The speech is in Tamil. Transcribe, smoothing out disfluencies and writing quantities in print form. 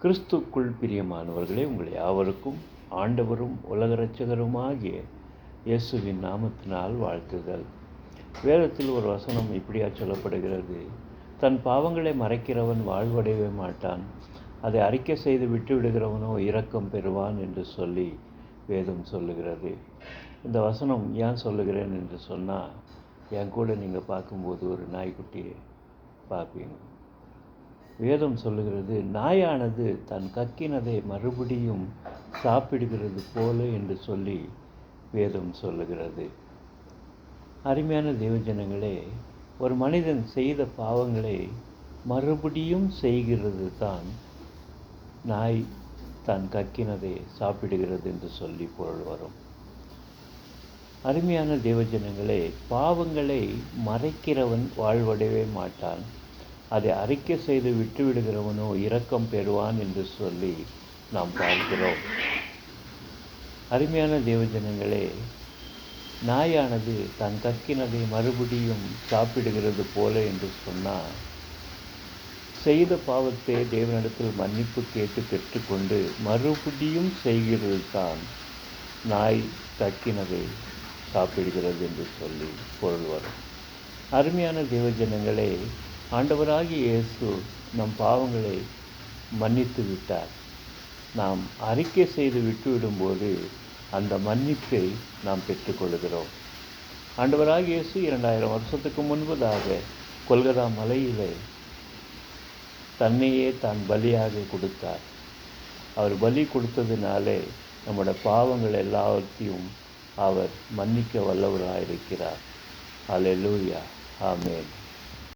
கிறிஸ்துக்குள் பிரியமானவர்களே, உங்கள் யாவருக்கும் ஆண்டவரும் உலக இரட்சகருமாகிய இயேசுவின் நாமத்தினால் வாழ்த்துதல். வேதத்தில் ஒரு வசனம் இப்படியா சொல்லப்படுகிறது: தன் பாவங்களை மறைக்கிறவன் வாழ்வடையவே மாட்டான், அதை அறிக்கை செய்து விட்டுவிடுகிறவனோ இரக்கம் பெறுவான் என்று சொல்லி வேதம் சொல்லுகிறது. இந்த வசனம் ஏன் சொல்லுகிறேன் என்று சொன்னால், என் கூட நீங்கள் பார்க்கும்போது ஒரு நாய்க்குட்டியை பார்ப்பீங்க. வேதம் சொல்லுகிறது, நாயானது தன் கக்கினதை மறுபடியும் சாப்பிடுகிறது போல என்று சொல்லி வேதம் சொல்லுகிறது. அருமையான தேவஜனங்களே, ஒரு மனிதன் செய்த பாவங்களை மறுபடியும் செய்கிறது தான் நாய் தன் கக்கினதை சாப்பிடுகிறது என்று சொல்லி பொருள் வரும். அருமையான தேவஜனங்களே, பாவங்களை மறைக்கிறவன் வாழ்வடையவே மாட்டான், அதை அறிக்கை செய்து விட்டுவிடுகிறவனோ இரக்கம் பெறுவான் என்று சொல்லி நாம் பார்க்கிறோம். அருமையான தேவஜனங்களே, நாயானது தன் கக்கினதை மறுபடியும் சாப்பிடுகிறது போல என்று சொன்னால், செய்த பாவத்தை தேவனிடத்தில் மன்னிப்பு கேட்டு பெற்றுக்கொண்டு மறுபடியும் செய்கிறது தான் நாய் கக்கினதை சாப்பிடுகிறது என்று சொல்லி பொருள் வரும். அருமையான தேவஜனங்களே, ஆண்டவராகிய இயேசு நம் பாவங்களை மன்னித்து விட்டார். நாம் அறிக்கை செய்து விட்டுவிடும்போது அந்த மன்னிப்பை நாம் பெற்றுக்கொள்கிறோம். ஆண்டவராகிய இயேசு 2000 வருஷத்துக்கு முன்பதாக கொல்கதா மலையிலே தன்னையே தான் பலியாக கொடுத்தார். அவர் பலி கொடுத்ததினாலே நம்முடைய பாவங்கள் எல்லாவற்றையும் அவர் மன்னிக்க வல்லவராக இருக்கிறார். அல்லேலூயா, ஆமென்.